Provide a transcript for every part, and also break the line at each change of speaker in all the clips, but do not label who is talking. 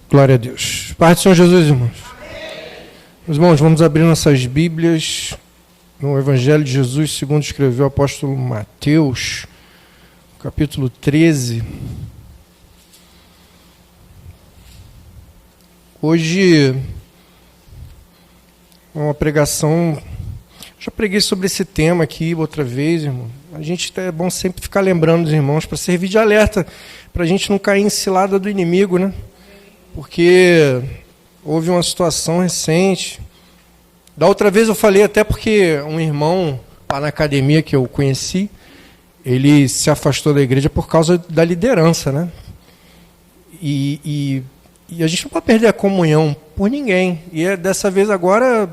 Glória a Deus. Paz do Senhor Jesus, irmãos. Meus irmãos, vamos abrir nossas Bíblias no Evangelho de Jesus, segundo escreveu o apóstolo Mateus, capítulo 13. Hoje é uma pregação. Já preguei sobre esse tema aqui outra vez, irmão. É bom sempre ficar lembrando dos irmãos para servir de alerta, para a gente não cair em cilada do inimigo, né? Porque houve uma situação recente. Da outra vez eu falei até porque um irmão lá na academia que eu conheci, ele se afastou da igreja por causa da liderança, né? E a gente não pode perder a comunhão por ninguém. E dessa vez agora,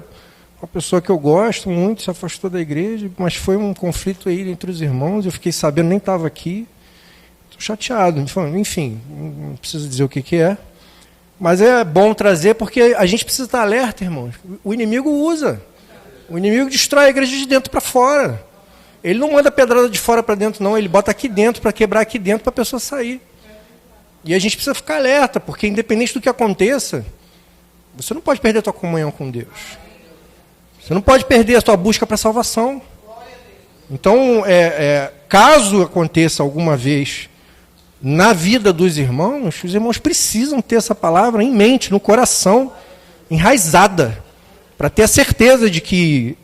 uma pessoa que eu gosto muito se afastou da igreja, mas foi um conflito aí entre os irmãos, eu fiquei sabendo, nem estava aqui. Estou chateado, enfim, não preciso dizer o que é. Mas é bom trazer porque a gente precisa estar alerta, irmãos. O inimigo usa. O inimigo destrói a igreja de dentro para fora. Ele não manda pedrada de fora para dentro, não. Ele bota aqui dentro para quebrar aqui dentro para a pessoa sair. E a gente precisa ficar alerta, porque independente do que aconteça, você não pode perder a tua comunhão com Deus. Você não pode perder a tua busca para a salvação. Então, caso aconteça alguma vez na vida dos irmãos, os irmãos precisam ter essa palavra em mente, no coração, enraizada, para ter a certeza de que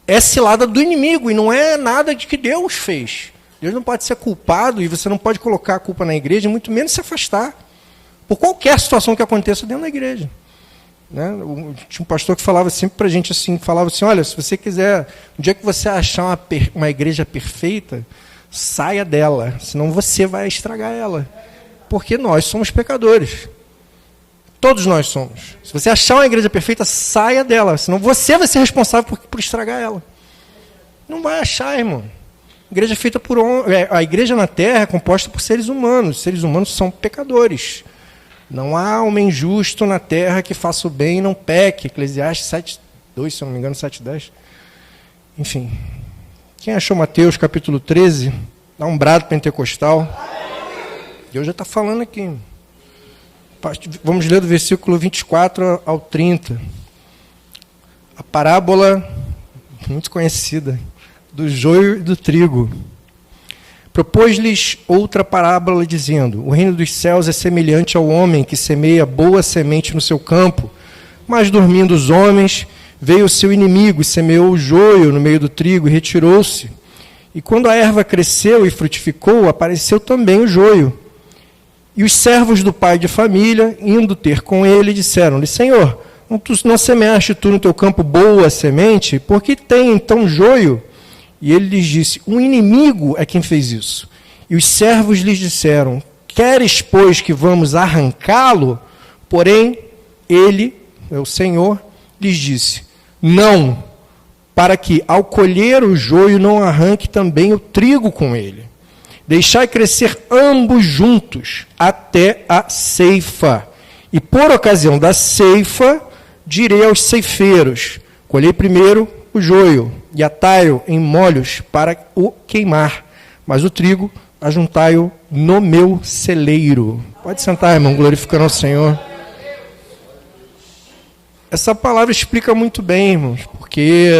é cilada do inimigo e não é nada de que Deus fez. Deus não pode ser culpado e você não pode colocar a culpa na igreja, muito menos se afastar por qualquer situação que aconteça dentro da igreja. Né? Tinha um pastor que falava sempre para a gente assim, falava assim, olha, se você quiser, no dia que você achar uma igreja perfeita, saia dela, senão você vai estragar ela. Porque nós somos pecadores. Todos nós somos. Se você achar uma igreja perfeita, saia dela, senão você vai ser responsável por estragar ela. Não vai achar, irmão. Igreja feita por a igreja na terra é composta por seres humanos. Os seres humanos são pecadores. Não há homem justo na terra que faça o bem e não peque. Eclesiastes 7:2, se eu não me engano, 7:10. Enfim. Quem achou Mateus capítulo 13? Dá um brado pentecostal. Deus já está falando aqui. Vamos ler do versículo 24 ao 30. A parábola muito conhecida do joio e do trigo. Propôs-lhes outra parábola, dizendo: o reino dos céus é semelhante ao homem que semeia boa semente no seu campo, mas dormindo os homens, veio o seu inimigo e semeou o joio no meio do trigo e retirou-se. E quando a erva cresceu e frutificou, apareceu também o joio. E os servos do pai de família, indo ter com ele, disseram-lhe: Senhor, não semeaste tu no teu campo boa semente? Por que tem então joio? E ele lhes disse: um inimigo é quem fez isso. E os servos lhes disseram: queres, pois, que vamos arrancá-lo? Porém, ele, o Senhor, lhes disse: não, para que, ao colher o joio, não arranque também o trigo com ele. Deixai crescer ambos juntos, até a ceifa. E por ocasião da ceifa, direi aos ceifeiros: colhei primeiro o joio, e atai-o em molhos para o queimar, mas o trigo ajuntai-o no meu celeiro. Pode sentar, irmão, glorificando ao Senhor. Essa palavra explica muito bem, irmãos, porque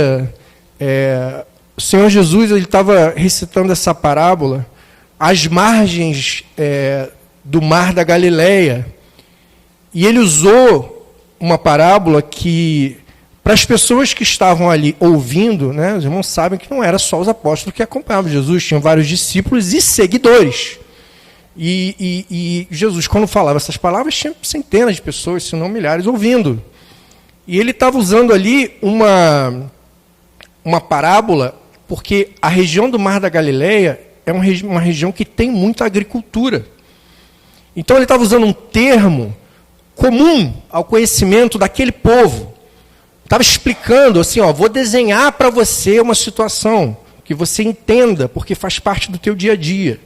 o Senhor Jesus estava recitando essa parábola às margens do mar da Galileia. E ele usou uma parábola que, para as pessoas que estavam ali ouvindo, né, os irmãos sabem que não era só os apóstolos que acompanhavam Jesus, tinham vários discípulos e seguidores. E Jesus, quando falava essas palavras, tinha centenas de pessoas, se não milhares, ouvindo. E ele estava usando ali uma parábola, porque a região do Mar da Galileia é uma região que tem muita agricultura. Então ele estava usando um termo comum ao conhecimento daquele povo. Estava explicando assim, vou desenhar para você uma situação que você entenda, porque faz parte do teu dia a dia.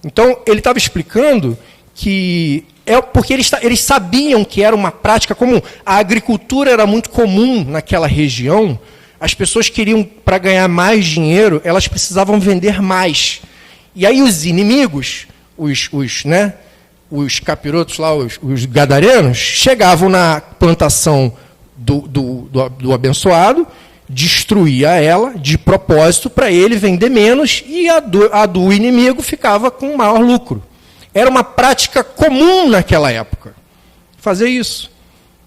Então ele estava explicando que porque eles sabiam que era uma prática comum. A agricultura era muito comum naquela região. As pessoas queriam, para ganhar mais dinheiro, elas precisavam vender mais. E aí os inimigos, os capirotos lá, os gadarenos, chegavam na plantação do abençoado, destruía ela de propósito para ele vender menos e a do inimigo ficava com maior lucro. Era uma prática comum naquela época fazer isso.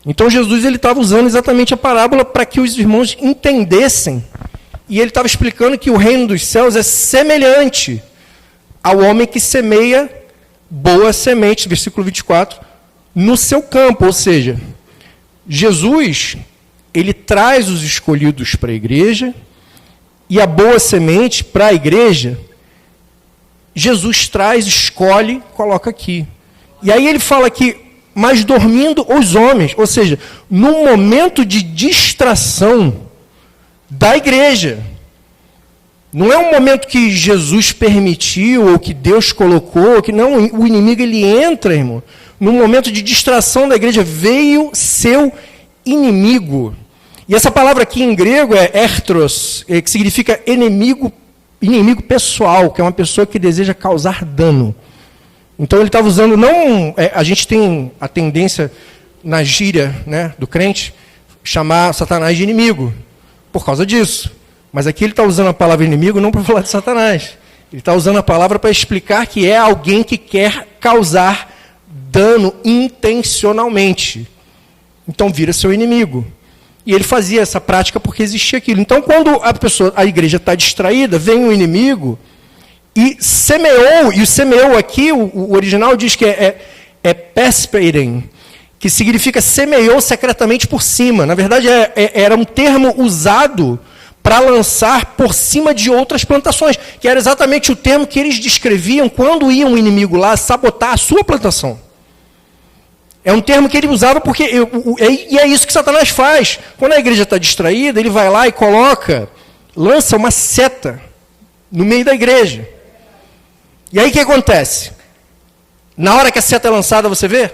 Então Jesus estava usando exatamente a parábola para que os irmãos entendessem, e ele estava explicando que o reino dos céus é semelhante ao homem que semeia boa semente, versículo 24, no seu campo. Ou seja, Jesus, ele traz os escolhidos para a igreja, e a boa semente para a igreja, Jesus traz, escolhe, coloca aqui. E aí ele fala que, mas dormindo os homens, ou seja, num momento de distração da igreja. Não é um momento que Jesus permitiu, ou que Deus colocou, que não, o inimigo ele entra, irmão. Num momento de distração da igreja, veio seu inimigo. E essa palavra aqui em grego é ertros, que significa inimigo pessoal, que é uma pessoa que deseja causar dano. Então ele estava usando, não, a gente tem a tendência na gíria, né, do crente, chamar Satanás de inimigo, por causa disso. Mas aqui ele está usando a palavra inimigo não para falar de Satanás. Ele está usando a palavra para explicar que é alguém que quer causar dano intencionalmente. Então vira seu inimigo. E ele fazia essa prática porque existia aquilo. Então quando a igreja está distraída, vem o inimigo e semeou, e o semeou aqui, o original diz que é pesperen, que significa semeou secretamente por cima. Na verdade, era um termo usado para lançar por cima de outras plantações, que era exatamente o termo que eles descreviam quando ia um inimigo lá sabotar a sua plantação. É um termo que ele usava porque... E é isso que Satanás faz. Quando a igreja está distraída, ele vai lá e lança uma seta no meio da igreja. E aí o que acontece? Na hora que a seta é lançada, você vê?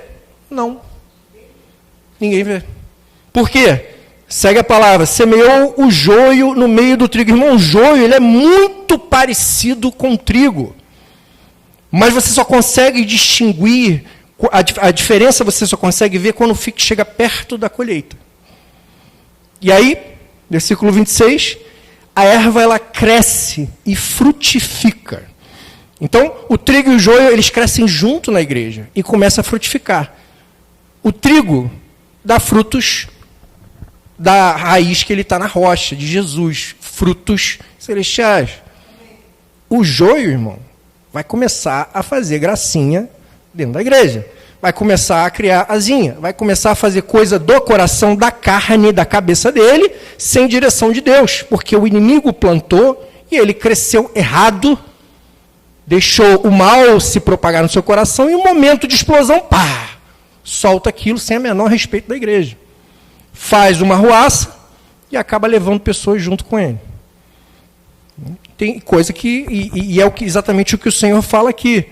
Não. Ninguém vê. Por quê? Segue a palavra. Semeou o joio no meio do trigo. Irmão, o joio ele é muito parecido com o trigo. Mas você só consegue distinguir, a diferença você só consegue ver quando chega perto da colheita. E aí, versículo 26, a erva ela cresce e frutifica. Então, o trigo e o joio, eles crescem junto na igreja e começam a frutificar. O trigo dá frutos da raiz que ele está na rocha, de Jesus, frutos celestiais. O joio, irmão, vai começar a fazer gracinha dentro da igreja. Vai começar a criar asinha, vai começar a fazer coisa do coração, da carne, da cabeça dele, sem direção de Deus, porque o inimigo plantou e ele cresceu errado, deixou o mal se propagar no seu coração e um momento de explosão, pá, solta aquilo sem a menor respeito da igreja. Faz uma ruaça e acaba levando pessoas junto com ele. Tem coisa que... E é exatamente o que o Senhor fala aqui.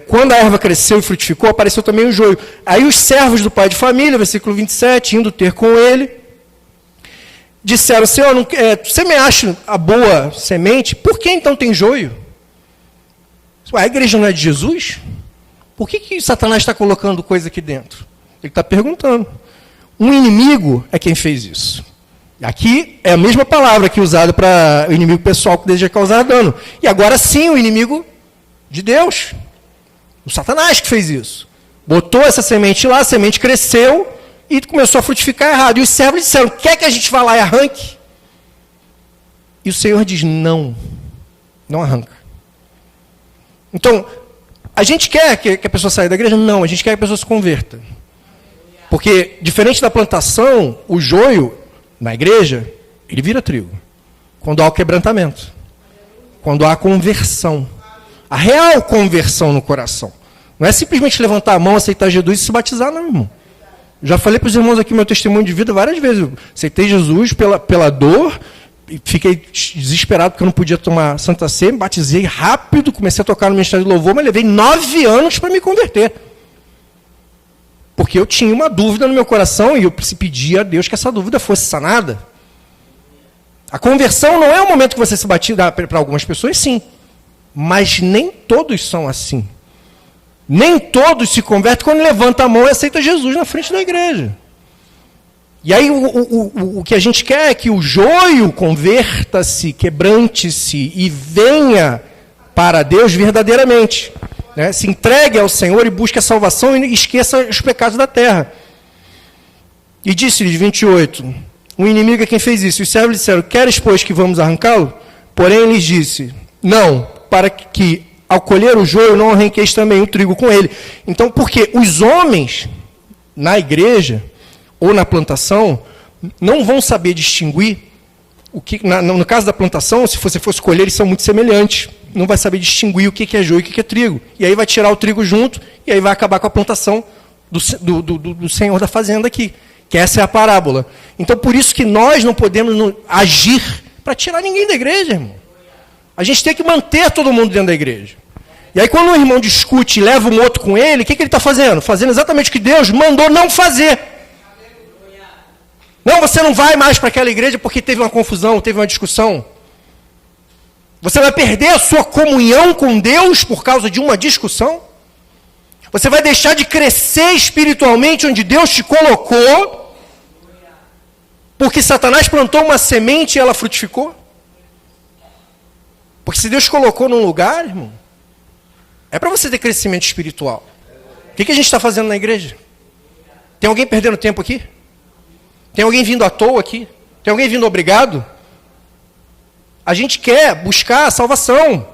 Quando a erva cresceu e frutificou, apareceu também o joio. Aí os servos do pai de família, versículo 27, indo ter com ele, disseram, Senhor, você me acha a boa semente? Por que então tem joio? A igreja não é de Jesus? Por que Satanás está colocando coisa aqui dentro? Ele está perguntando. Um inimigo é quem fez isso. Aqui é a mesma palavra que é usada para o inimigo pessoal que deseja causar dano. E agora sim, o inimigo de Deus. O Satanás que fez isso. Botou essa semente lá, a semente cresceu e começou a frutificar errado. E os servos disseram, quer que a gente vá lá e arranque? E o Senhor diz, não arranca. Então, a gente quer que a pessoa saia da igreja? Não, a gente quer que a pessoa se converta. Porque, diferente da plantação, o joio, na igreja, ele vira trigo. Quando há o quebrantamento. Quando há a conversão. A real conversão no coração. Não é simplesmente levantar a mão, aceitar Jesus e se batizar, não, irmão. Já falei para os irmãos aqui meu testemunho de vida várias vezes. Eu aceitei Jesus pela dor, fiquei desesperado porque eu não podia tomar Santa Ceia, me batizei rápido, comecei a tocar no ministério de louvor, mas levei 9 anos para me converter. Porque eu tinha uma dúvida no meu coração e eu pedia a Deus que essa dúvida fosse sanada. A conversão não é o momento que você se batiza, para algumas pessoas sim, mas nem todos são assim. Nem todos se convertem quando levanta a mão e aceita Jesus na frente da igreja. E aí o que a gente quer é que o joio converta-se, quebrante-se e venha para Deus verdadeiramente. Né? Se entregue ao Senhor e busque a salvação e esqueça os pecados da terra. E disse-lhes, 28, o inimigo é quem fez isso. Os servos disseram, queres, pois, que vamos arrancá-lo? Porém, ele lhes disse, não, para que ao colher o joio não arranqueis também o trigo com ele. Então, porque os homens na igreja ou na plantação não vão saber distinguir o que, no caso da plantação, se você fosse colher, eles são muito semelhantes. Não vai saber distinguir o que é joio e o que é trigo. E aí vai tirar o trigo junto e aí vai acabar com a plantação do senhor da fazenda aqui. Que essa é a parábola. Então, por isso que nós não podemos agir para tirar ninguém da igreja, irmão. A gente tem que manter todo mundo dentro da igreja. E aí, quando um irmão discute e leva um outro com ele, o que ele está fazendo? Fazendo exatamente o que Deus mandou não fazer. Não, você não vai mais para aquela igreja porque teve uma confusão, teve uma discussão. Você vai perder a sua comunhão com Deus por causa de uma discussão? Você vai deixar de crescer espiritualmente onde Deus te colocou, porque Satanás plantou uma semente e ela frutificou? Porque se Deus colocou num lugar, irmão, é para você ter crescimento espiritual. O que a gente está fazendo na igreja? Tem alguém perdendo tempo aqui? Tem alguém vindo à toa aqui? Tem alguém vindo obrigado? A gente quer buscar a salvação.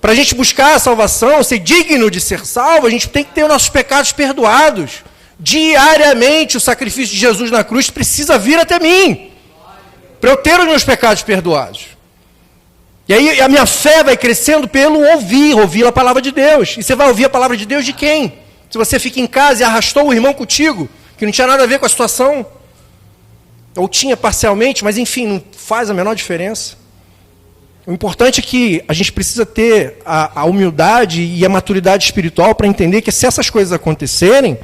Para a gente buscar a salvação, ser digno de ser salvo, a gente tem que ter os nossos pecados perdoados. Diariamente, o sacrifício de Jesus na cruz precisa vir até mim, para eu ter os meus pecados perdoados. E aí a minha fé vai crescendo pelo ouvir a palavra de Deus. E você vai ouvir a palavra de Deus de quem? Se você fica em casa e arrastou o irmão contigo, que não tinha nada a ver com a situação, ou tinha parcialmente, mas enfim, não faz a menor diferença. O importante é que a gente precisa ter a humildade e a maturidade espiritual para entender que se essas coisas acontecerem,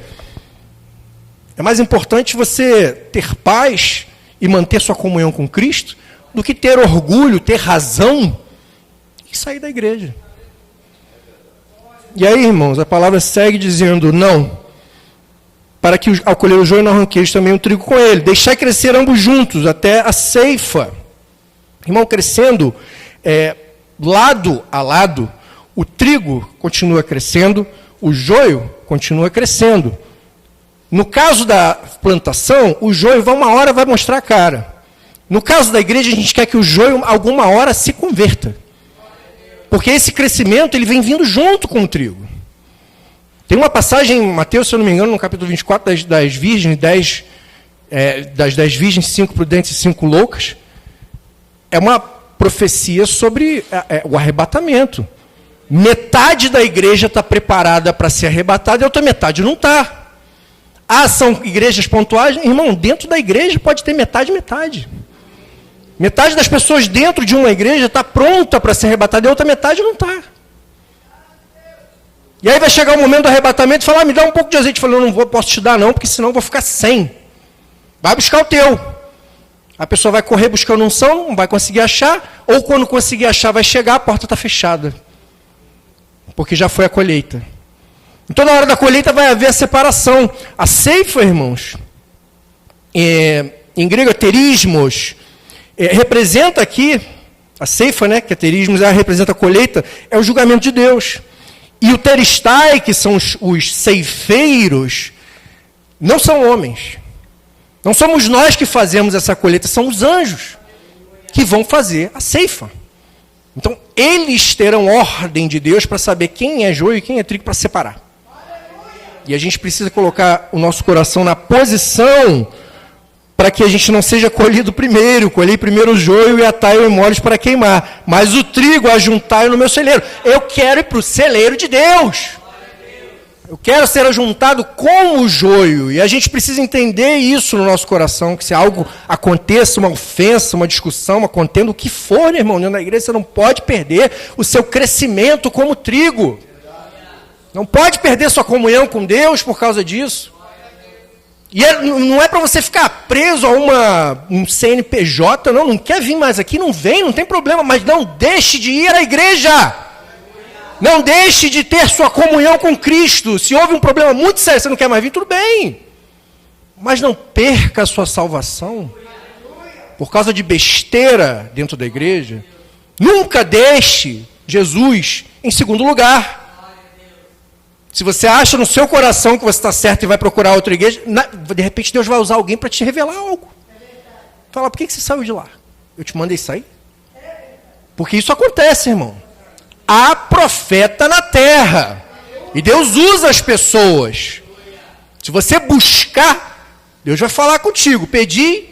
é mais importante você ter paz e manter sua comunhão com Cristo do que ter orgulho, ter razão e sair da igreja. E aí, irmãos, a palavra segue dizendo, não, para que ao colher o joio não arranqueis também o trigo com ele. Deixai crescer ambos juntos até a ceifa. Irmão, crescendo lado a lado, o trigo continua crescendo, o joio continua crescendo. No caso da plantação, o joio uma hora vai mostrar a cara. No caso da igreja, a gente quer que o joio alguma hora se converta. Porque esse crescimento ele vem vindo junto com o trigo. Tem uma passagem em Mateus, se eu não me engano, no capítulo 24, das virgens, das 10 virgens, 5 prudentes e 5 loucas. É uma profecia sobre o arrebatamento. Metade da igreja está preparada para ser arrebatada e a outra metade não está. São igrejas pontuais? Irmão, dentro da igreja pode ter metade. Metade das pessoas dentro de uma igreja está pronta para ser arrebatada e a outra metade não está. E aí vai chegar o momento do arrebatamento e falar, me dá um pouco de azeite. Eu não posso te dar não, porque senão eu vou ficar sem. Vai buscar o teu. A pessoa vai correr buscando unção, não vai conseguir achar, ou quando conseguir achar vai chegar, a porta está fechada. Porque já foi a colheita. Então na hora da colheita vai haver a separação. A ceifa, irmãos, em grego é terismos, representa aqui, a ceifa, né, que é terismos, representa a colheita, é o julgamento de Deus. E o teristai, que são os ceifeiros, não são homens. Não somos nós que fazemos essa colheita, são os anjos que vão fazer a ceifa. Então, eles terão ordem de Deus para saber quem é joio e quem é trigo para separar. E a gente precisa colocar o nosso coração na posição para que a gente não seja colhido primeiro. Colhei primeiro o joio e atai-o em molhos para queimar. Mas o trigo ajuntai-o no meu celeiro. Eu quero ir para o celeiro de Deus. Eu quero ser ajuntado com o joio. E a gente precisa entender isso no nosso coração, que se algo aconteça, uma ofensa, uma discussão, uma contenda, o que for, né, irmão, dentro da igreja, você não pode perder o seu crescimento como trigo. Não pode perder sua comunhão com Deus por causa disso. E não é para você ficar preso a um CNPJ, não quer vir mais aqui, não vem, não tem problema, mas não deixe de ir à igreja. Não deixe de ter sua comunhão com Cristo. Se houve um problema muito sério, você não quer mais vir, tudo bem. Mas não perca a sua salvação por causa de besteira dentro da igreja. Nunca deixe Jesus em segundo lugar. Se você acha no seu coração que você está certo e vai procurar outra igreja, de repente Deus vai usar alguém para te revelar algo. Fala, por que você saiu de lá? Eu te mandei sair? Porque isso acontece, irmão. Há profeta na terra. E Deus usa as pessoas. Se você buscar, Deus vai falar contigo. Pedi,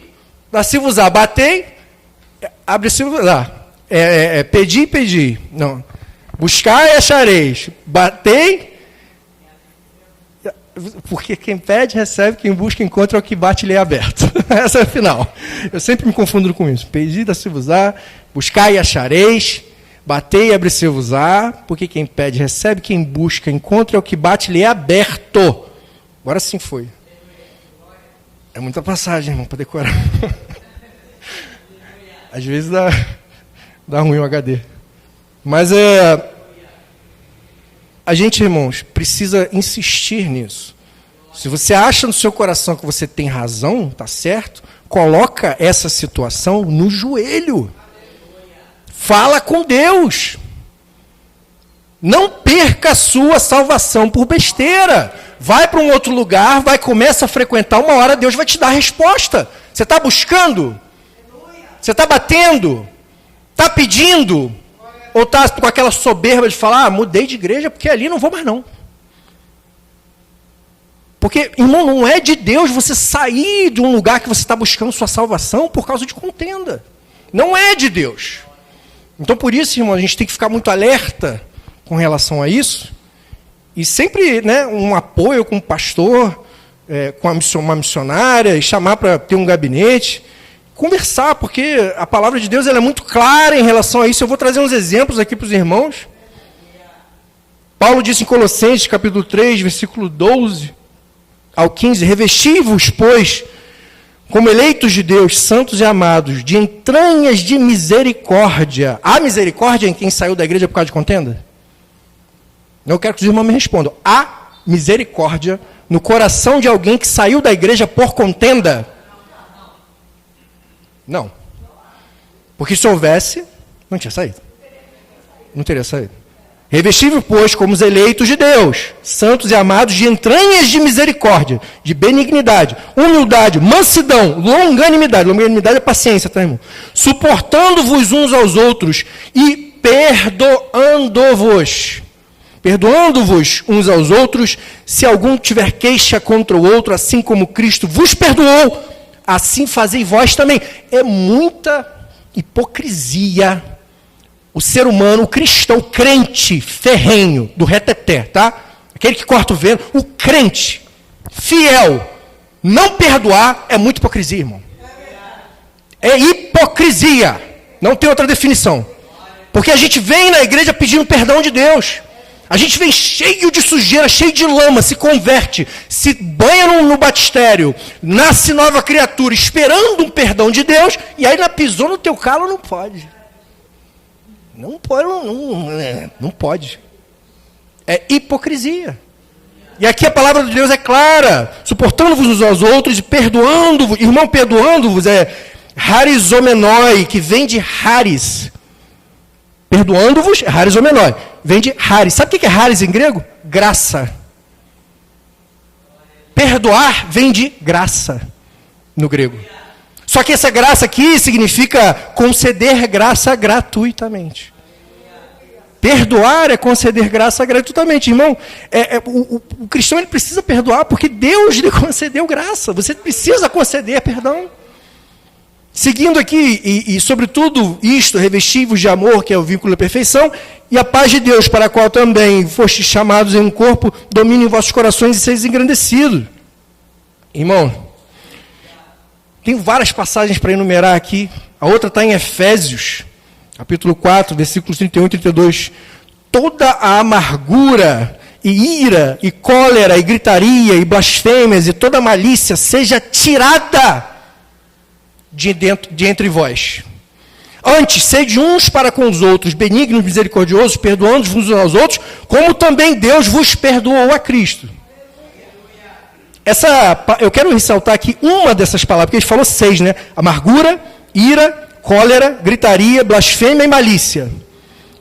dá-se-vos-á. Batei, abre-se-vos-á. Pedi. Não. Buscar e achareis. Batei. Porque quem pede, recebe. Quem busca, encontra. O que bate, lhe é aberto. Essa é a final. Eu sempre me confundo com isso. Pedi, dá-se-vos-á. Buscar e achareis. Batei e abre-se-vos-á, porque quem pede recebe, quem busca encontra, o que bate lhe é aberto. Agora sim foi. É muita passagem, irmão, para decorar. Às vezes dá ruim o HD. Mas a gente, irmãos, precisa insistir nisso. Se você acha no seu coração que você tem razão, tá certo, coloca essa situação no joelho. Fala com Deus. Não perca a sua salvação por besteira. Vai para um outro lugar, começa a frequentar, uma hora Deus vai te dar a resposta. Você está buscando? Você está batendo? Está pedindo? Ou está com aquela soberba de falar, mudei de igreja porque ali não vou mais não. Porque, irmão, não é de Deus você sair de um lugar que você está buscando sua salvação por causa de contenda. Não é de Deus. Então, por isso, irmão, a gente tem que ficar muito alerta com relação a isso. E sempre, né, um apoio com o pastor, com uma missionária, e chamar para ter um gabinete. Conversar, porque a palavra de Deus ela é muito clara em relação a isso. Eu vou trazer uns exemplos aqui para os irmãos. Paulo disse em Colossenses, capítulo 3, versículo 12 ao 15, revesti-vos, pois, como eleitos de Deus, santos e amados, de entranhas de misericórdia. Há misericórdia em quem saiu da igreja por causa de contenda? Eu quero que os irmãos me respondam. Há misericórdia no coração de alguém que saiu da igreja por contenda? Não. Porque se houvesse, não tinha saído. Não teria saído. Revesti-vos, pois, como os eleitos de Deus, santos e amados, de entranhas de misericórdia, de benignidade, humildade, mansidão, longanimidade. Longanimidade é paciência, tá, irmão? Suportando-vos uns aos outros e perdoando-vos. Perdoando-vos uns aos outros, se algum tiver queixa contra o outro, assim como Cristo vos perdoou, assim fazei vós também. É muita hipocrisia. O ser humano, o cristão, o crente ferrenho, do reteté, tá? Aquele que corta o vento, o crente, fiel, não perdoar é muita hipocrisia, irmão. É hipocrisia. Não tem outra definição. Porque a gente vem na igreja pedindo perdão de Deus. A gente vem cheio de sujeira, cheio de lama, se converte, se banha no batistério, nasce nova criatura, esperando um perdão de Deus, e aí pisou no teu calo, não pode. Não pode, não pode. É hipocrisia. E aqui a palavra de Deus é clara, suportando-vos uns aos outros e perdoando-vos. Irmão, perdoando-vos é harizomenoi, que vem de haris. Perdoando-vos, harizomenoi, vem de haris. Sabe o que é haris em grego? Graça. Perdoar vem de graça no grego. Só que essa graça aqui significa conceder graça gratuitamente. Perdoar é conceder graça gratuitamente. Irmão, o cristão ele precisa perdoar porque Deus lhe concedeu graça. Você precisa conceder perdão. Seguindo aqui, e sobretudo isto, revesti-vos de amor, que é o vínculo da perfeição, e a paz de Deus, para a qual também fostes chamados em um corpo, domine em vossos corações e seis engrandecidos. Irmão, tem várias passagens para enumerar aqui. A outra está em Efésios, capítulo 4, versículos 31 e 32. Toda a amargura, e ira, e cólera, e gritaria, e blasfêmias, e toda malícia seja tirada de entre vós. Antes, sede uns para com os outros, benignos, misericordiosos, perdoando uns aos outros, como também Deus vos perdoou a Cristo. Eu quero ressaltar aqui uma dessas palavras, porque ele falou 6, né? Amargura, ira, cólera, gritaria, blasfêmia e malícia.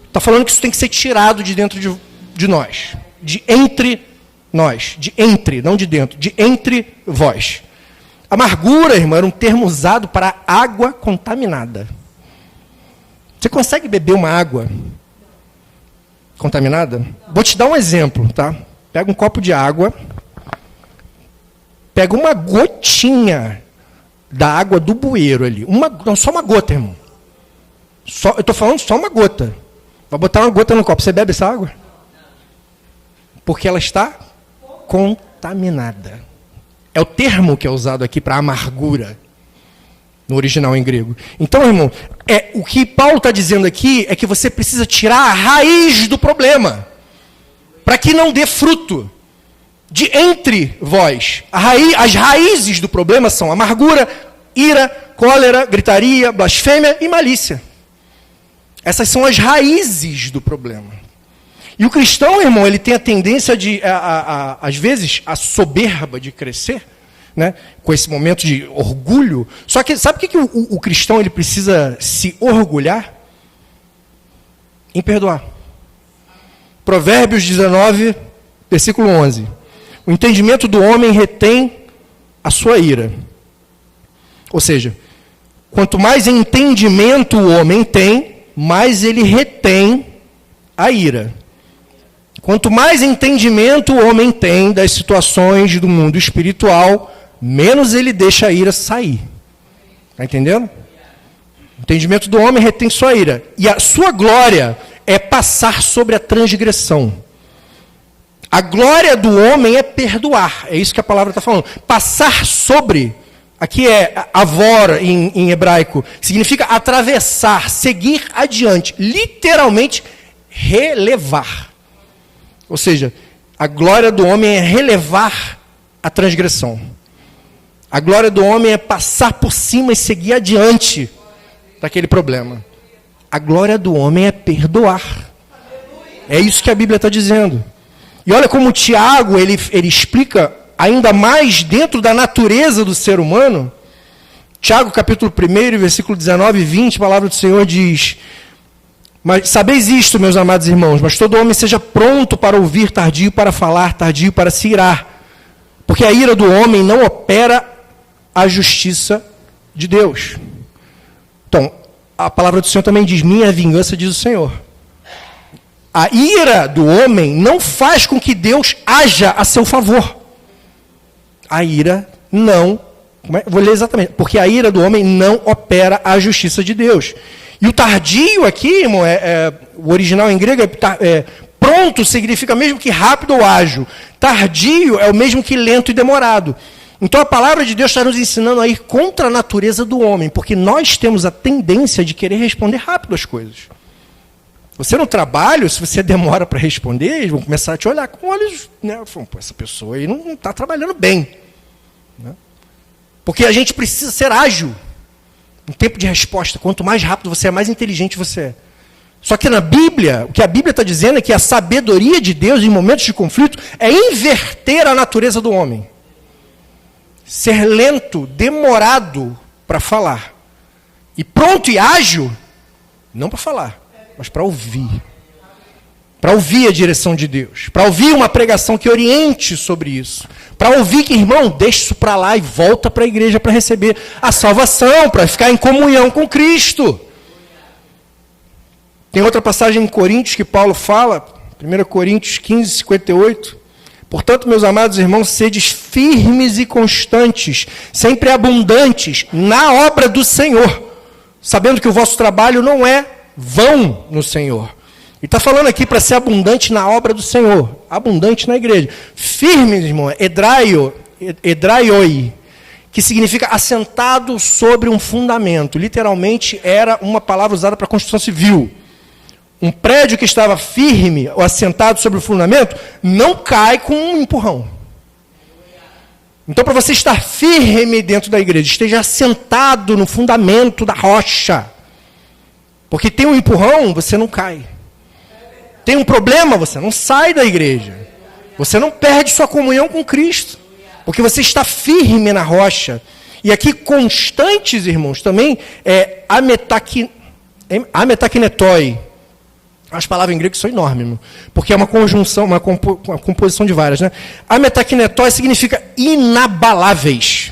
Está falando que isso tem que ser tirado de dentro de nós. De entre nós. De entre, não de dentro. De entre vós. Amargura, irmão, era um termo usado para água contaminada. Você consegue beber uma água contaminada? Vou te dar um exemplo, tá? Pega um copo de água, pega uma gotinha da água do bueiro ali. Só uma gota, irmão. Eu estou falando só uma gota. Vai botar uma gota no copo. Você bebe essa água? Porque ela está contaminada. É o termo que é usado aqui para amargura, no original em grego. Então, irmão, o que Paulo está dizendo aqui é que você precisa tirar a raiz do problema, para que não dê fruto. De entre vós. As raízes do problema são amargura, ira, cólera, gritaria, blasfêmia e malícia. Essas são as raízes do problema. E o cristão, irmão, ele tem a tendência de, às vezes, a soberba de crescer, né, com esse momento de orgulho. Só que, sabe o que o cristão ele precisa se orgulhar? Em perdoar. Provérbios 19, versículo 11. O entendimento do homem retém a sua ira. Ou seja, quanto mais entendimento o homem tem, mais ele retém a ira. Quanto mais entendimento o homem tem das situações do mundo espiritual, menos ele deixa a ira sair. Está entendendo? O entendimento do homem retém sua ira. E a sua glória é passar sobre a transgressão. A glória do homem é perdoar. É isso que a palavra está falando. Passar sobre, aqui é avor em hebraico, significa atravessar, seguir adiante. Literalmente, relevar. Ou seja, a glória do homem é relevar a transgressão. A glória do homem é passar por cima e seguir adiante daquele problema. A glória do homem é perdoar. É isso que a Bíblia está dizendo. E olha como Tiago, ele explica ainda mais dentro da natureza do ser humano. Tiago, capítulo 1, versículo 19 e 20, a palavra do Senhor diz: mas sabeis isto, meus amados irmãos, mas todo homem seja pronto para ouvir, tardio para falar, tardio para se irar. Porque a ira do homem não opera a justiça de Deus. Então, a palavra do Senhor também diz: minha vingança, diz o Senhor. A ira do homem não faz com que Deus haja a seu favor. A ira não... Vou ler exatamente. Porque a ira do homem não opera a justiça de Deus. E o tardio aqui, irmão, o original em grego pronto significa mesmo que rápido ou ágil. Tardio é o mesmo que lento e demorado. Então a palavra de Deus está nos ensinando a ir contra a natureza do homem. Porque nós temos a tendência de querer responder rápido as coisas. Você no trabalho, se você demora para responder, eles vão começar a te olhar com olhos, né? Falam, pô, essa pessoa aí não está trabalhando bem. Né? Porque a gente precisa ser ágil. Em tempo de resposta, quanto mais rápido você é, mais inteligente você é. Só que na Bíblia, o que a Bíblia está dizendo é que a sabedoria de Deus em momentos de conflito é inverter a natureza do homem. Ser lento, demorado para falar. E pronto e ágil, não para falar, mas para ouvir. Para ouvir a direção de Deus. Para ouvir uma pregação que oriente sobre isso. Para ouvir que, irmão, deixa isso para lá e volta para a igreja para receber a salvação, para ficar em comunhão com Cristo. Tem outra passagem em Coríntios que Paulo fala, 1 Coríntios 15, 58. Portanto, meus amados irmãos, sedes firmes e constantes, sempre abundantes na obra do Senhor, sabendo que o vosso trabalho não é vão no Senhor. E está falando aqui para ser abundante na obra do Senhor, abundante na igreja. Firme, irmão, edraioi, que significa assentado sobre um fundamento. Literalmente era uma palavra usada para construção civil. Um prédio que estava firme ou assentado sobre o fundamento não cai com um empurrão. Então, para você estar firme dentro da igreja, esteja assentado no fundamento da rocha. Porque tem um empurrão, você não cai. Tem um problema, você não sai da igreja. Você não perde sua comunhão com Cristo. Porque você está firme na rocha. E aqui, constantes, irmãos, também é ametakinetoi. As palavras em grego são enormes, irmão, porque é uma conjunção, uma composição de várias, né? Ametakinetoi significa inabaláveis.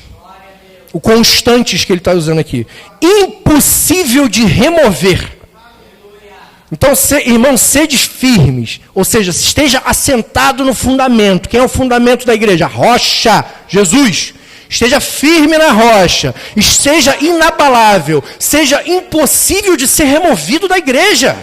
O constantes que ele está usando aqui. Impossível de remover. Então, irmãos, sede firmes. Ou seja, esteja assentado no fundamento. Quem é o fundamento da igreja? Rocha, Jesus. Esteja firme na rocha. Esteja inabalável. Seja impossível de ser removido da igreja.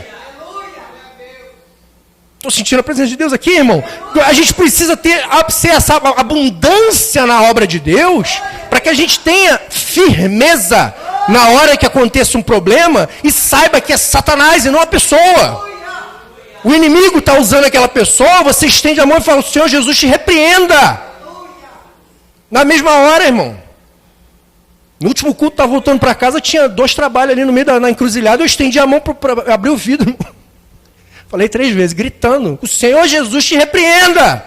Estou sentindo a presença de Deus aqui, irmão. A gente precisa ter essa abundância na obra de Deus para que a gente tenha firmeza na hora que aconteça um problema e saiba que é Satanás e não a pessoa. O inimigo está usando aquela pessoa, você estende a mão e fala, o Senhor Jesus te repreenda. Na mesma hora, irmão. No último culto, estava voltando para casa, tinha 2 trabalhos ali no meio da encruzilhada, eu estendi a mão para abrir o vidro, irmão. Falei 3 vezes, gritando, o Senhor Jesus te repreenda.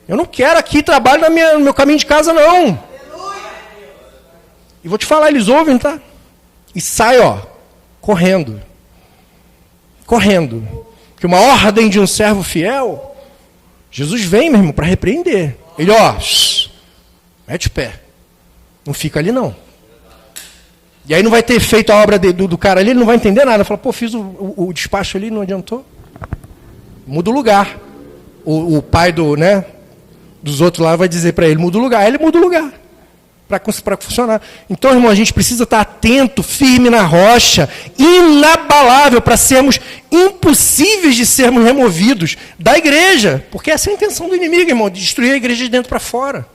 Eu não quero aqui trabalho no meu caminho de casa, não. E vou te falar, eles ouvem, tá? E sai, correndo. Correndo. Porque uma ordem de um servo fiel, Jesus vem, meu irmão, para repreender. Ele, mete o pé. Não fica ali, não. E aí não vai ter feito a obra do cara ali, ele não vai entender nada. Fala, fiz o despacho ali, não adiantou. Muda o lugar. O pai dos outros lá vai dizer para ele, muda o lugar. Aí ele muda o lugar. Para funcionar. Então, irmão, a gente precisa estar atento, firme na rocha, inabalável, para sermos impossíveis de sermos removidos da igreja. Porque essa é a intenção do inimigo, irmão, de destruir a igreja de dentro para fora.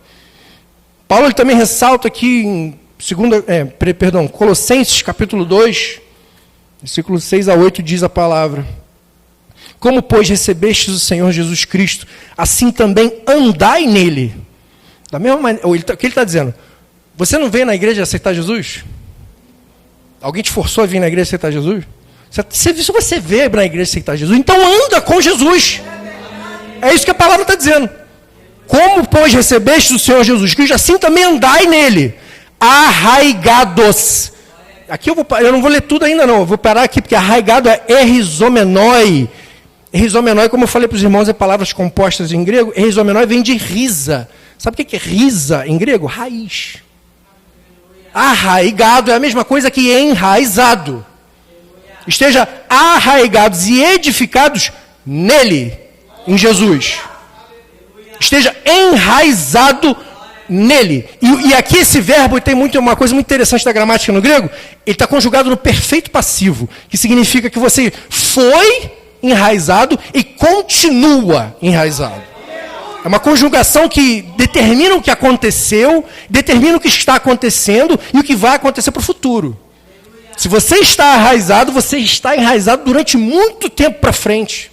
Paulo ele também ressalta aqui em Colossenses capítulo 2, versículo 6 a 8, diz a palavra. Como, pois, recebestes o Senhor Jesus Cristo, assim também andai nele. Da mesma maneira, o que ele está dizendo? Você não veio na igreja aceitar Jesus? Alguém te forçou a vir na igreja aceitar Jesus? Se você veio na igreja aceitar Jesus, então anda com Jesus. É isso que a palavra está dizendo. Como, pois, recebestes o Senhor Jesus Cristo, assim também andai nele. Arraigados. Aqui eu não vou ler tudo ainda, não. Eu vou parar aqui, porque arraigado é erizomenoi. Erizomenoi, como eu falei para os irmãos, é palavras compostas em grego. Erizomenoi vem de risa. Sabe o que é risa em grego? Raiz. Arraigado é a mesma coisa que enraizado. Esteja arraigados e edificados nele, em Jesus. Esteja enraizado nele. E aqui esse verbo tem uma coisa muito interessante da gramática no grego. Ele está conjugado no perfeito passivo, que significa que você foi enraizado e continua enraizado. É uma conjugação que determina o que aconteceu, determina o que está acontecendo e o que vai acontecer para o futuro. Se você está enraizado durante muito tempo para frente.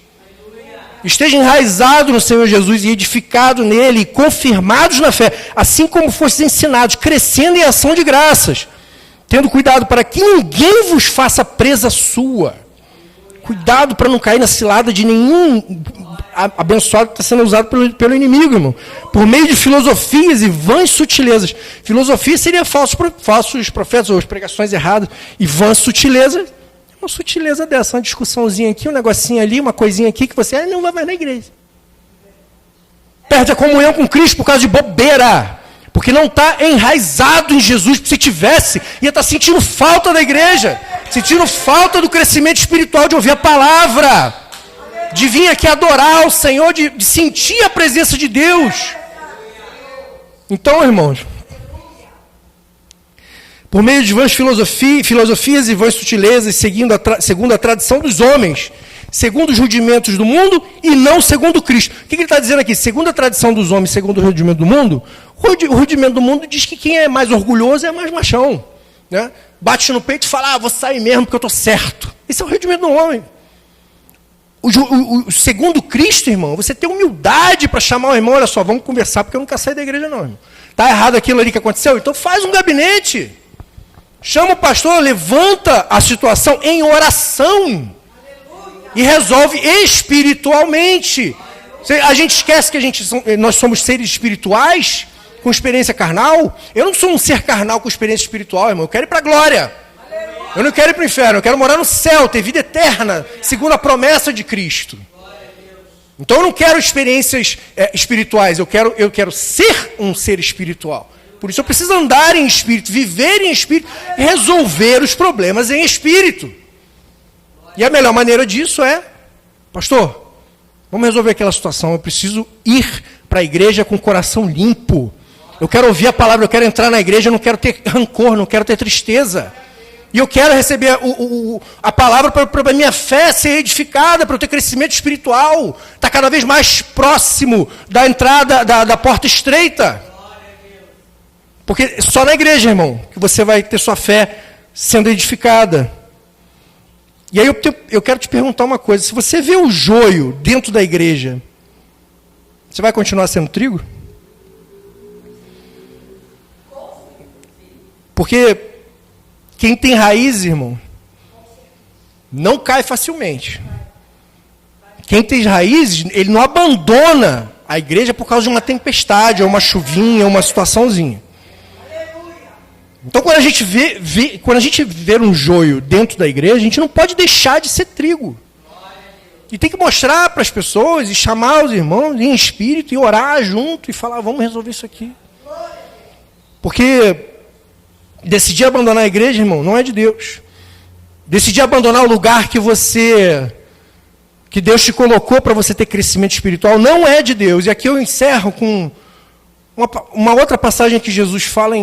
Esteja enraizado no Senhor Jesus e edificado nele, confirmados na fé, assim como fostes ensinados, crescendo em ação de graças, tendo cuidado para que ninguém vos faça presa sua. Cuidado para não cair na cilada de nenhum abençoado que está sendo usado pelo inimigo, irmão. Por meio de filosofias e vãs sutilezas. Filosofia seria falsos profetas ou as pregações erradas. E vãs sutilezas, uma sutileza dessa, uma discussãozinha aqui, um negocinho ali, uma coisinha aqui que você não vai mais na igreja. Perde a comunhão com Cristo por causa de bobeira. Porque não está enraizado em Jesus. Se tivesse, ia estar sentindo falta da igreja. Sentindo falta do crescimento espiritual, de ouvir a palavra. De vir aqui adorar o Senhor, de sentir a presença de Deus. Então, irmãos, por meio de vãs filosofias e vãs sutilezas, segundo a tradição dos homens, segundo os rudimentos do mundo e não segundo Cristo. O que ele está dizendo aqui? Segundo a tradição dos homens, segundo o rudimento do mundo, o rudimento do mundo diz que quem é mais orgulhoso é mais machão. Né? Bate no peito e fala, vou sair mesmo porque eu estou certo. Esse é o rudimento do homem. O segundo Cristo, irmão, você tem humildade para chamar o irmão, olha só, vamos conversar porque eu não quero sair da igreja não, irmão. Está errado aquilo ali que aconteceu? Então faz um gabinete. chama o pastor, levanta a situação em oração e resolve espiritualmente. A gente esquece que nós somos seres espirituais com experiência carnal. Eu não sou um ser carnal com experiência espiritual, irmão. Eu quero ir para a glória. Eu não quero ir para o inferno. Eu quero morar no céu, ter vida eterna, segundo a promessa de Cristo. Então eu não quero experiências espirituais. Eu quero ser um ser espiritual. Por isso eu preciso andar em espírito, viver em espírito, resolver os problemas em espírito. E a melhor maneira disso é, pastor, vamos resolver aquela situação. Eu preciso ir para a igreja com o coração limpo. Eu quero ouvir a palavra, eu quero entrar na igreja, eu não quero ter rancor, não quero ter tristeza. E eu quero receber a palavra para a minha fé ser edificada, para eu ter crescimento espiritual. Está cada vez mais próximo da entrada da porta estreita. Porque só na igreja, irmão, que você vai ter sua fé sendo edificada. E aí eu quero te perguntar uma coisa. Se você vê o joio dentro da igreja, você vai continuar sendo trigo? Porque quem tem raiz, irmão, não cai facilmente. Quem tem raízes, ele não abandona a igreja por causa de uma tempestade, ou uma chuvinha, ou uma situaçãozinha. Então, quando a gente vê um joio dentro da igreja, a gente não pode deixar de ser trigo. E tem que mostrar para as pessoas, e chamar os irmãos em espírito, e orar junto, e falar, vamos resolver isso aqui. Porque decidir abandonar a igreja, irmão, não é de Deus. Decidir abandonar o lugar que Deus te colocou para você ter crescimento espiritual, não é de Deus. E aqui eu encerro com uma outra passagem que Jesus fala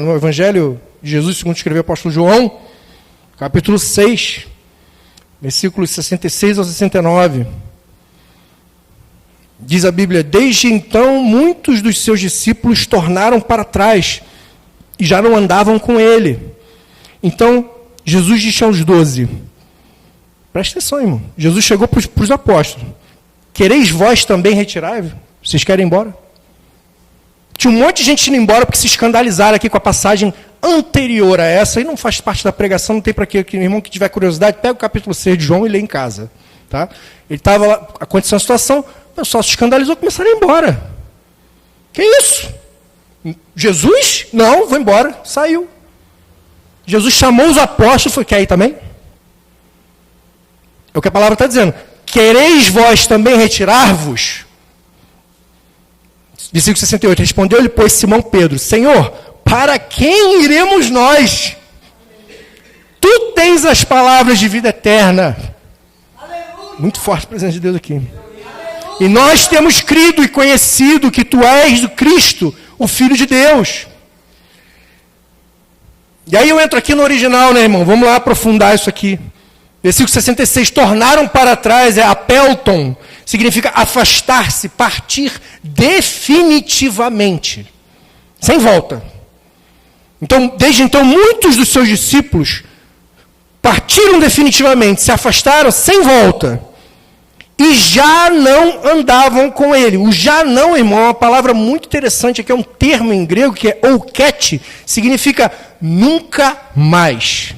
no Evangelho de Jesus, segundo escreveu o apóstolo João, capítulo 6, versículos 66 ao 69. Diz a Bíblia, desde então muitos dos seus discípulos tornaram para trás e já não andavam com ele. Então, Jesus disse aos 12, presta atenção, irmão, Jesus chegou para os apóstolos, quereis vós também retirar-vos? Vocês querem ir embora? Tinha um monte de gente indo embora porque se escandalizaram aqui com a passagem anterior a essa, e não faz parte da pregação, não tem para quê, que o irmão que tiver curiosidade, pega o capítulo 6 de João e lê em casa. Tá? Ele estava lá, aconteceu a situação, o pessoal se escandalizou, começaram a ir embora. Que isso? Jesus? Não, vou embora. Saiu. Jesus chamou os apóstolos e falou, quer ir também? É o que a palavra está dizendo. Quereis vós também retirar-vos? Versículo 68. Respondeu-lhe, pois, Simão Pedro, Senhor, para quem iremos nós? Tu tens as palavras de vida eterna. Muito forte a presença de Deus aqui. E nós temos crido e conhecido que tu és o Cristo, o Filho de Deus. E aí eu entro aqui no original, né, irmão? Vamos lá aprofundar isso aqui. Versículo 66. Tornaram para trás, apelton, significa afastar-se, partir definitivamente. Sem volta. Então, desde então, muitos dos seus discípulos partiram definitivamente, se afastaram sem volta. E já não andavam com ele. O já não, irmão, é uma palavra muito interessante, aqui é um termo em grego que é ouket, significa nunca mais.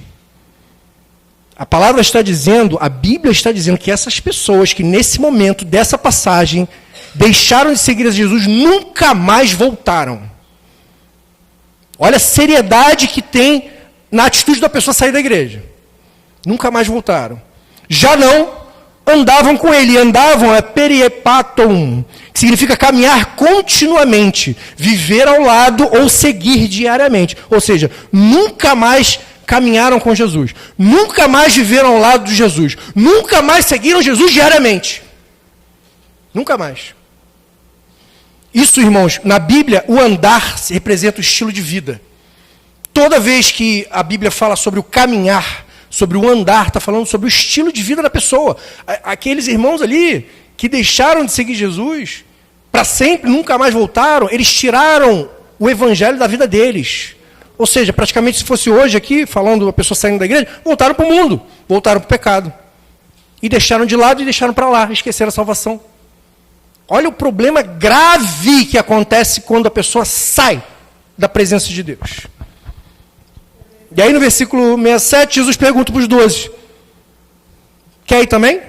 A palavra está dizendo, a Bíblia está dizendo que essas pessoas que nesse momento dessa passagem deixaram de seguir a Jesus nunca mais voltaram. Olha a seriedade que tem na atitude da pessoa sair da igreja. Nunca mais voltaram. Já não andavam com ele. Andavam é periepaton, que significa caminhar continuamente, viver ao lado ou seguir diariamente. Ou seja, nunca mais caminharam com Jesus. Nunca mais viveram ao lado de Jesus. Nunca mais seguiram Jesus diariamente. Nunca mais. Isso, irmãos, na Bíblia, o andar representa o estilo de vida. Toda vez que a Bíblia fala sobre o caminhar, sobre o andar, está falando sobre o estilo de vida da pessoa. Aqueles irmãos ali que deixaram de seguir Jesus para sempre, nunca mais voltaram, eles tiraram o evangelho da vida deles. Ou seja, praticamente se fosse hoje aqui, falando a pessoa saindo da igreja, voltaram para o mundo, voltaram para o pecado. E deixaram de lado e deixaram para lá, esqueceram a salvação. Olha o problema grave que acontece quando a pessoa sai da presença de Deus. E aí no versículo 67, Jesus pergunta para os 12, quer ir também?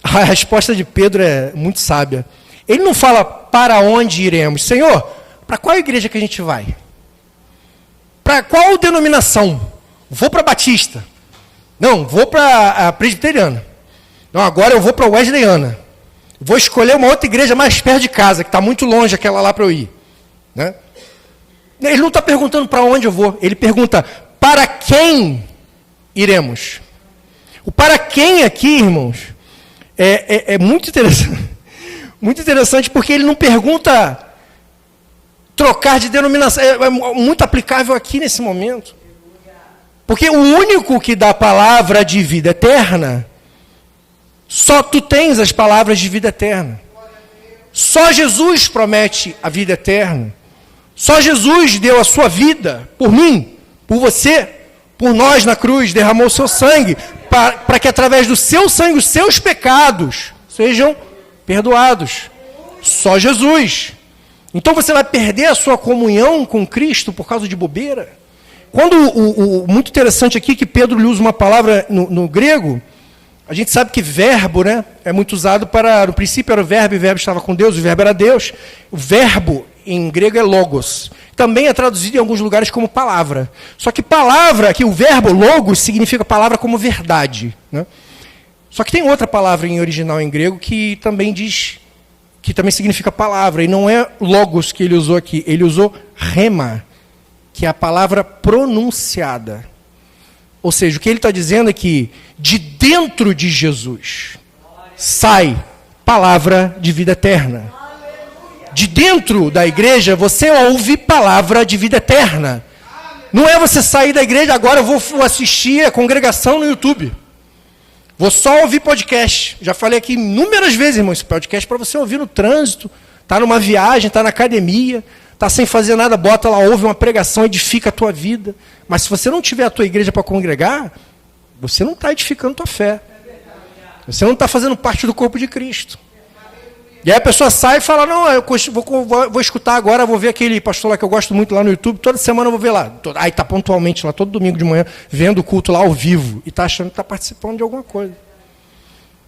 A resposta de Pedro é muito sábia. Ele não fala para onde iremos. Senhor, para qual igreja que a gente vai? Para qual denominação? Vou para Batista. Não, vou para a Presbiteriana. Não, agora eu vou para a Wesleyana. Vou escolher uma outra igreja mais perto de casa, que está muito longe aquela lá para eu ir. Né? Ele não está perguntando para onde eu vou. Ele pergunta, para quem iremos? O para quem aqui, irmãos, é muito interessante. Muito interessante porque ele não pergunta trocar de denominação. É muito aplicável aqui nesse momento. Porque o único que dá a palavra de vida eterna, só tu tens as palavras de vida eterna. Só Jesus promete a vida eterna. Só Jesus deu a sua vida por mim, por você, por nós na cruz, derramou o seu sangue, para que através do seu sangue os seus pecados sejam perdoados. Só Jesus. Então você vai perder a sua comunhão com Cristo por causa de bobeira? Quando muito interessante aqui que Pedro usa uma palavra no grego, a gente sabe que verbo, né, é muito usado para, no princípio era o verbo, e o verbo estava com Deus, o verbo era Deus. O verbo em grego é logos. Também é traduzido em alguns lugares como palavra. Só que palavra, aqui o verbo logos significa palavra como verdade, né? Só que tem outra palavra em original em grego que também diz, que também significa palavra, e não é logos que ele usou aqui, ele usou rema, que é a palavra pronunciada. Ou seja, o que ele está dizendo é que de dentro de Jesus sai palavra de vida eterna. De dentro da igreja você ouve palavra de vida eterna. Não é você sair da igreja, agora eu vou assistir a congregação no YouTube. Vou só ouvir podcast. Já falei aqui inúmeras vezes, irmão, esse podcast para você ouvir no trânsito, está numa viagem, está na academia, está sem fazer nada, bota lá, ouve uma pregação, edifica a tua vida. Mas se você não tiver a tua igreja para congregar, você não está edificando a tua fé. Você não está fazendo parte do corpo de Cristo. E aí a pessoa sai e fala, não, eu vou escutar agora, vou ver aquele pastor lá que eu gosto muito lá no YouTube, toda semana eu vou ver lá. Aí está pontualmente lá, todo domingo de manhã, vendo o culto lá ao vivo, e está achando que está participando de alguma coisa.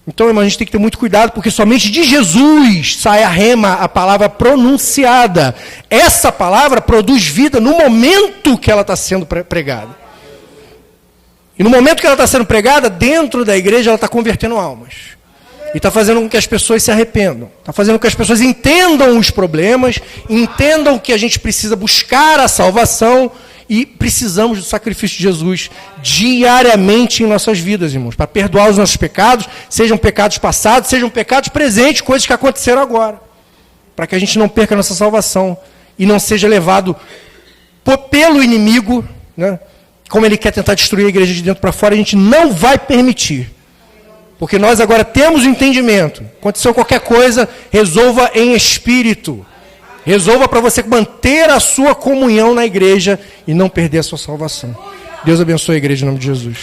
Então, irmão, a gente tem que ter muito cuidado, porque somente de Jesus sai a rema, a palavra pronunciada. Essa palavra produz vida no momento que ela está sendo pregada. E no momento que ela está sendo pregada, dentro da igreja, ela está convertendo almas. E está fazendo com que as pessoas se arrependam. Está fazendo com que as pessoas entendam os problemas, entendam que a gente precisa buscar a salvação e precisamos do sacrifício de Jesus diariamente em nossas vidas, irmãos, para perdoar os nossos pecados, sejam pecados passados, sejam pecados presentes, coisas que aconteceram agora, para que a gente não perca a nossa salvação e não seja levado pelo inimigo, né? Como ele quer tentar destruir a igreja de dentro para fora, a gente não vai permitir. Porque nós agora temos o entendimento. Aconteceu qualquer coisa, resolva em espírito. Resolva para você manter a sua comunhão na igreja e não perder a sua salvação. Deus abençoe a igreja em nome de Jesus.